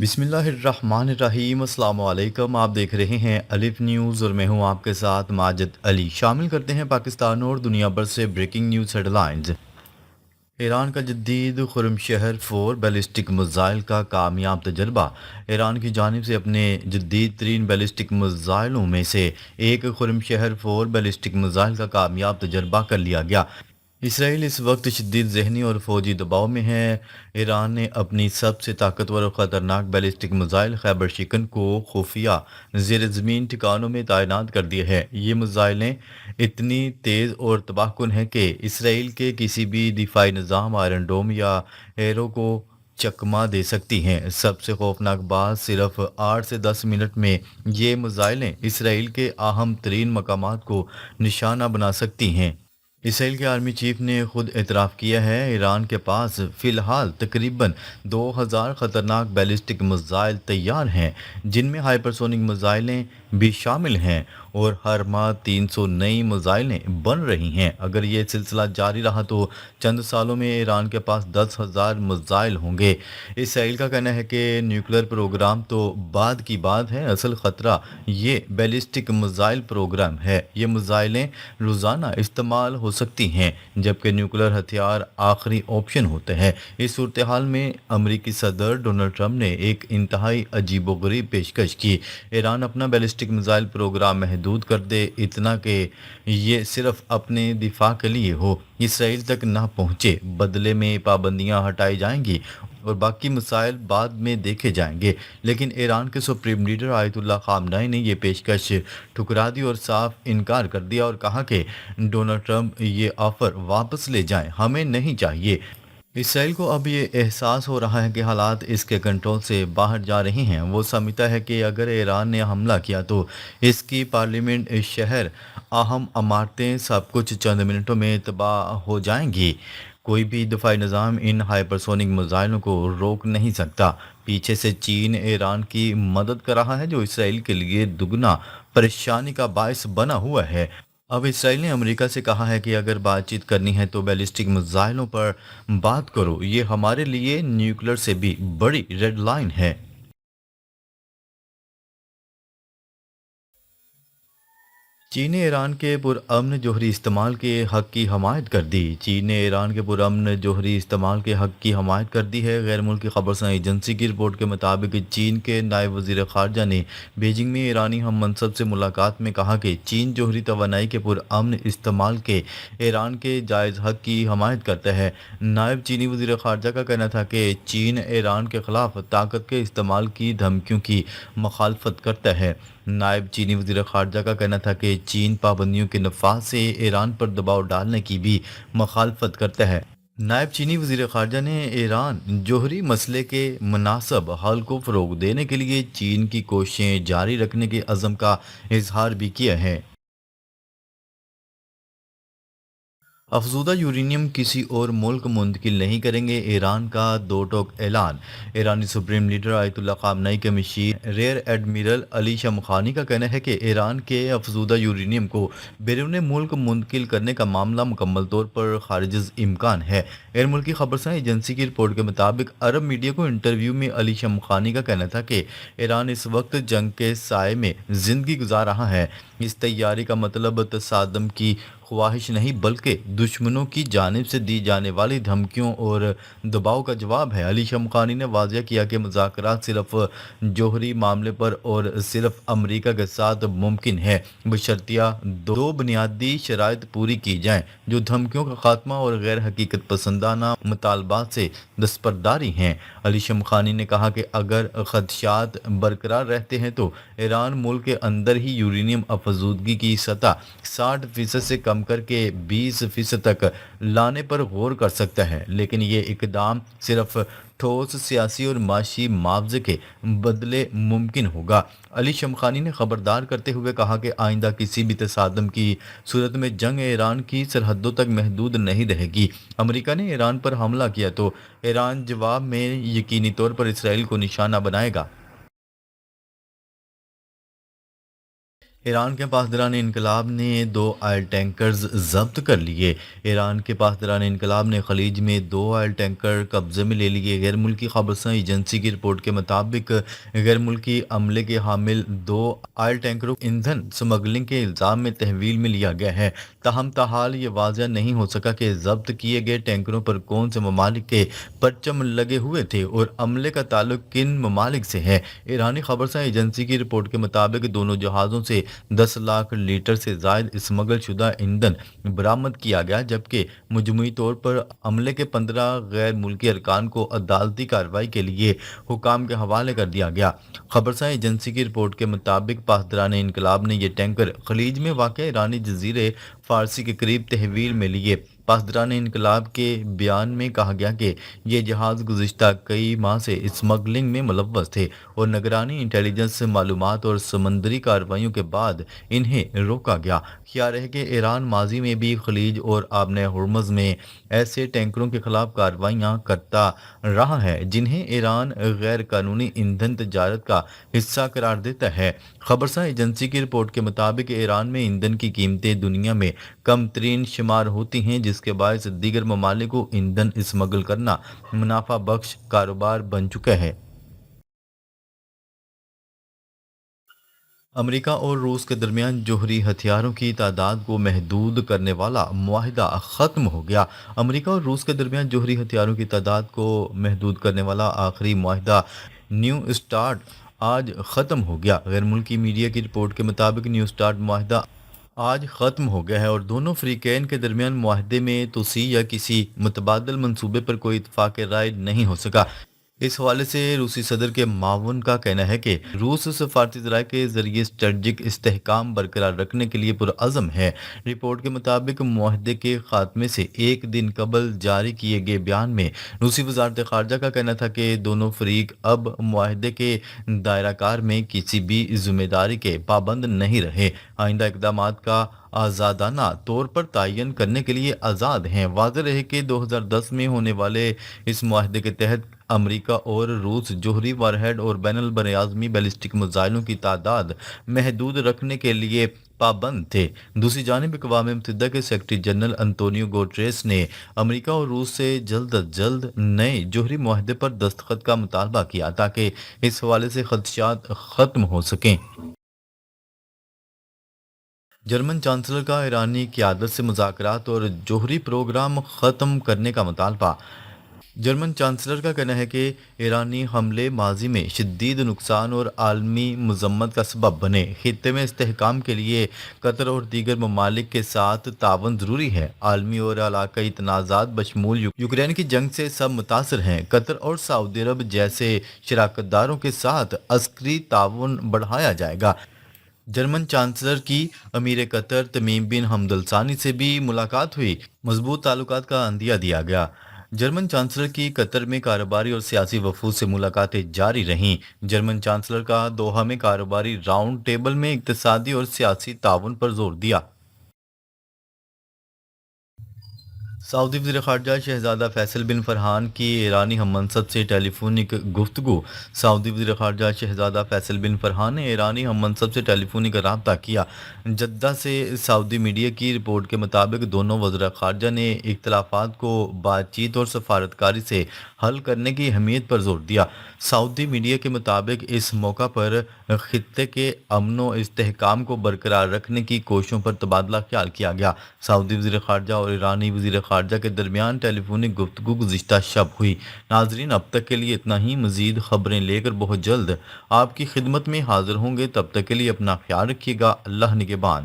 बिस्मिल्लाहिर्रहमानिर्रहीम। अस्सलाम वालेकुम। आप देख रहे हैं अलिफ न्यूज़ और मैं हूं आपके साथ माजिद अली। शामिल करते हैं पाकिस्तान और दुनिया भर से ब्रेकिंग न्यूज़ हेडलाइंस। ईरान का जदीद खुरमशहर 4 बैलिस्टिक मिसाइल का कामयाब तजर्बा। ईरान की जानिब से अपने जदीद तरीन बैलिस्टिक मिसाइलों में से एक खुरमशहर 4 बैलिस्टिक मिसाइल का कामयाब तजर्बा कर लिया गया। इसराइल इस वक्त शदीद ज़हनी और फ़ौजी दबाव में है। ईरान ने अपनी सबसे ताकतवर और ख़तरनाक बैलिस्टिक मिसाइल खैबर शिकन को खुफिया ज़ेर ज़मीन ठिकानों में तैनात कर दिया है। ये मिसाइलें इतनी तेज़ और तबाहकुन हैं कि इसराइल के किसी भी दिफाई निज़ाम आयरन डोम या एरो को चकमा दे सकती हैं। सबसे खौफनाक बात, सिर्फ 8 से 10 मिनट में ये मिसाइलें इसराइल के अहम तरीन मकामात को निशाना बना सकती हैं। इसराइल के आर्मी चीफ ने खुद एतराफ़ किया है, ईरान के पास फ़िलहाल तकरीबन 2000 ख़तरनाक बैलिस्टिक मिसाइल तैयार हैं, जिनमें हाइपरसोनिक मिसाइलें भी शामिल हैं और हर माह 300 नई मिसाइलें बन रही हैं। अगर ये सिलसिला जारी रहा तो चंद सालों में ईरान के पास 10,000 मिसाइल होंगे। इसराइल का कहना है कि न्यूक्लियर प्रोग्राम तो बाद की बात है, असल ख़तरा ये बैलिस्टिक मिसाइल प्रोग्राम है। ये मिसाइलें रोज़ाना इस्तेमाल हो सकती हैं, जबकि न्यूक्लियर हथियार आखिरी ऑप्शन होते हैं। इस सूरत हाल में अमरीकी सदर डोनाल्ड ट्रंप ने एक इंतहाई अजीबोगरीब पेशकश की। ईरान अपना बैलिस्टिक मिसाइल प्रोग्राम महदूद कर दे, इतना कि ये सिर्फ अपने दिफा के लिए हो, इसराइल तक ना पहुँचे। बदले में पाबंदियाँ हटाई जाएंगी और बाकी मिसाइल बाद में देखे जाएंगे। लेकिन ईरान के सुप्रीम लीडर आयतुल्लाह खामनाई ने यह पेशकश ठुकरा दी और साफ इनकार कर दिया और कहा कि डोनाल्ड ट्रंप ये ऑफर वापस ले जाएं, हमें नहीं चाहिए। इसराइल को अब ये एहसास हो रहा है कि हालात इसके कंट्रोल से बाहर जा रहे हैं। वो समझता है कि अगर ईरान ने हमला किया तो इसकी पार्लियामेंट, शहर, अहम इमारतें, सब कुछ चंद मिनटों में तबाह हो जाएंगी। कोई भी दफाई निज़ाम इन हाइपरसोनिक मिसाइलों को रोक नहीं सकता। पीछे से चीन ईरान की मदद कर रहा है, जो इसराइल के लिए दुगना परेशानी का बायस बना हुआ है। अब इसराइल ने अमेरिका से कहा है कि अगर बातचीत करनी है तो बैलिस्टिक मिसाइलों पर बात करो। ये हमारे लिए न्यूक्लियर से भी बड़ी रेड लाइन है। चीन ने ईरान के पुरअमन जोहरी इस्तेमाल के हक़ की हमायत कर दी। चीन ने ईरान के पुरअमन जोहरी इस्तेमाल के हक़ की हमायत कर दी है। गैर मुल्की खबरसां एजेंसी की रिपोर्ट के मुताबिक चीन के नायब वज़ीर ख़ारजा ने बीजिंग में ईरानी हम मनसब से मुलाकात में कहा कि चीन जोहरी तवानाई के पुरअमन इस्तेमाल के ईरान के जायज़ हक़ की हमायत करता है। नायब चीनी वज़ीर ख़ारजा का कहना था कि चीन ईरान के ख़िलाफ़ ताकत के इस्तेमाल की धमकियों की मुखालफत करता है। नायब चीनी वज़ीर ख़ारजा का कहना था कि चीन पाबंदियों के नफाज से ईरान पर दबाव डालने की भी मुखालफत करता है। नायब चीनी वज़ीर ख़ारजा ने ईरान जोहरी मसले के मुनासब हल को फ़रोग़ देने के लिए चीन की कोशिशें जारी रखने के अज़म का इजहार भी किया है। अफजूदा यूरेनियम किसी और मुल्क मुंतकिल नहीं करेंगे, ईरान का दो टोक ऐलान। ईरानी सुप्रीम लीडर आयतुल्लाह खामनाई के मशीर रेयर एडमिरल अली शमखानी का कहना है कि ईरान के अफजूदा यूरेनियम को बैरून मुल्क मुंतकिल करने का मामला मुकम्मल तौर पर खारिज इम्कान है। गैर मुल्की खबरसां एजेंसी की रिपोर्ट के मुताबिक अरब मीडिया को इंटरव्यू में अली शमखानी का कहना था कि ईरान इस वक्त जंग के साए में ज़िंदगी गुजार रहा है। इस तैयारी का मतलब तसादम की ख्वाहिश नहीं, बल्कि दुश्मनों की जानिब से दी जाने वाली धमकियों और दबाव का जवाब है। अली शमखानी ने वाज़ह किया कि मुज़ाकरात सिर्फ जोहरी मामले पर और सिर्फ अमरीका के साथ मुमकिन है, बशर्तिया दो बुनियादी शराइत पूरी की जाएं, जो धमकियों का खात्मा और गैर हकीकत पसंदाना मुतालबात से दस्तबरदारी हैं। अली शमखानी ने कहा कि अगर खदशात बरकरार रहते हैं तो ईरान मुल्क के अंदर ही यूरेनियम अफजूदगी की सतह 60% से कम करके 20% तक लाने पर गौर कर सकता है, लेकिन ये इकदाम सिर्फ ठोस सियासी और माशी मुआवजे के बदले मुमकिन होगा। अली शमखानी ने खबरदार करते हुए कहा कि आइंदा किसी भी तसादम की सूरत में जंग ईरान की सरहदों तक महदूद नहीं रहेगी। अमेरिका ने ईरान पर हमला किया तो ईरान जवाब में यकीनी तौर पर इसराइल को निशाना बनाएगा। ایران کے پاسداران انقلاب نے دو آئل ٹینکرز ضبط کر لیے۔ ایران کے پاسداران انقلاب نے خلیج میں دو آئل ٹینکر قبضے میں لے لیے۔ غیر ملکی خبرساں ایجنسی کی رپورٹ کے مطابق غیر ملکی عملے کے حامل دو آئل ٹینکروں کو ایندھن سمگلنگ کے الزام میں تحویل میں لیا گیا ہے۔ تاہم تاحال یہ واضح نہیں ہو سکا کہ ضبط کیے گئے ٹینکروں پر کون سے ممالک کے پرچم لگے ہوئے تھے اور عملے کا تعلق کن ممالک سے ہے۔ ایرانی خبرساں ایجنسی کی رپورٹ کے مطابق دونوں جہازوں سے 10 لاکھ لیٹر سے زائد اسمگل شدہ ایندھن برآمد کیا گیا، جبکہ مجموعی طور پر عملے کے 15 غیر ملکی ارکان کو عدالتی کارروائی کے لیے حکام کے حوالے کر دیا گیا۔ خبرساں ایجنسی کی رپورٹ کے مطابق پاسداران انقلاب نے یہ ٹینکر خلیج میں واقع ایرانی جزیرے فارسی کے قریب تحویل میں لیے۔ پاسداران انقلاب کے بیان میں کہا گیا کہ یہ جہاز گزشتہ کئی ماہ سے اسمگلنگ میں ملوث تھے اور نگرانی انٹیلیجنس معلومات اور سمندری کارروائیوں کے بعد انہیں روکا گیا۔ خیال ہے کہ ایران ماضی میں بھی خلیج اور آبنۂ ہرمز میں ایسے ٹینکروں کے خلاف کارروائیاں کرتا رہا ہے جنہیں ایران غیر قانونی ایندھن تجارت کا حصہ قرار دیتا ہے۔ خبرساں ایجنسی کی رپورٹ کے مطابق ایران میں ایندھن کی قیمتیں دنیا میں کم ترین شمار ہوتی ہیں، جس کے باعث دیگر ممالک کو ایندھن اسمگل کرنا منافع بخش کاروبار بن چکا ہے۔ امریکہ اور روس کے درمیان جوہری ہتھیاروں کی تعداد کو محدود کرنے والا معاہدہ ختم ہو گیا۔ امریکہ اور روس کے درمیان جوہری ہتھیاروں کی تعداد کو محدود کرنے والا آخری معاہدہ نیو اسٹارٹ آج ختم ہو گیا۔ غیر ملکی میڈیا کی رپورٹ کے مطابق نیو اسٹارٹ معاہدہ آج ختم ہو گیا ہے اور دونوں فریقین کے درمیان معاہدے میں توسیع یا کسی متبادل منصوبے پر کوئی اتفاق رائے نہیں ہو سکا۔ اس حوالے سے روسی صدر کے معاون کا کہنا ہے کہ روس سفارتی ذرائع کے ذریعے اسٹریٹجک استحکام برقرار رکھنے کے لیے پرعزم ہے۔ رپورٹ کے مطابق معاہدے کے خاتمے سے ایک دن قبل جاری کیے گئے بیان میں روسی وزارت خارجہ کا کہنا تھا کہ دونوں فریق اب معاہدے کے دائرہ کار میں کسی بھی ذمہ داری کے پابند نہیں رہے، آئندہ اقدامات کا آزادانہ طور پر تعین کرنے کے لیے آزاد ہیں۔ واضح رہے کہ 2010 میں ہونے والے اس معاہدے کے تحت امریکہ اور روس جوہری وارہیڈ اور بین البراعظمی بیلسٹک میزائلوں کی تعداد محدود رکھنے کے لیے پابند تھے۔ دوسری جانب اقوام متحدہ کے سیکرٹری جنرل انطونیو گوٹریس نے امریکہ اور روس سے جلد از جلد نئے جوہری معاہدے پر دستخط کا مطالبہ کیا تاکہ اس حوالے سے خدشات ختم ہو سکیں۔ جرمن چانسلر کا ایرانی قیادت سے مذاکرات اور جوہری پروگرام ختم کرنے کا مطالبہ۔ جرمن چانسلر کا کہنا ہے کہ ایرانی حملے ماضی میں شدید نقصان اور عالمی مذمت کا سبب بنے۔ خطے میں استحکام کے لیے قطر اور دیگر ممالک کے ساتھ تعاون ضروری ہے۔ عالمی اور علاقائی تنازعات بشمول یوکرین کی جنگ سے سب متاثر ہیں۔ قطر اور سعودی عرب جیسے شراکت داروں کے ساتھ عسکری تعاون بڑھایا جائے گا۔ جرمن چانسلر کی امیر قطر تمیم بن حمد الثانی سے بھی ملاقات ہوئی۔ مضبوط تعلقات کا عندیہ دیا گیا۔ جرمن چانسلر کی قطر میں کاروباری اور سیاسی وفود سے ملاقاتیں جاری رہیں۔ جرمن چانسلر کا دوحہ میں کاروباری راؤنڈ ٹیبل میں اقتصادی اور سیاسی تعاون پر زور دیا۔ سعودی وزیر خارجہ شہزادہ فیصل بن فرحان کی ایرانی ہم منصب سے ٹیلی فونک گفتگو۔ سعودی وزیر خارجہ شہزادہ فیصل بن فرحان نے ایرانی ہم منصب سے ٹیلی فونک رابطہ کیا۔ جدہ سے سعودی میڈیا کی رپورٹ کے مطابق دونوں وزراء خارجہ نے اختلافات کو بات چیت اور سفارتکاری سے حل کرنے کی اہمیت پر زور دیا۔ سعودی میڈیا کے مطابق اس موقع پر خطے کے امن و استحکام کو برقرار رکھنے کی کوششوں پر تبادلہ خیال کیا گیا۔ سعودی وزیر خارجہ اور ایرانی وزیر خارجہ کے درمیان ٹیلی فونک گفتگو گزشتہ شب ہوئی۔ ناظرین، اب تک کے لیے اتنا ہی۔ مزید خبریں لے کر بہت جلد آپ کی خدمت میں حاضر ہوں گے۔ تب تک کے لیے اپنا خیال رکھیے گا۔ اللہ نگہبان۔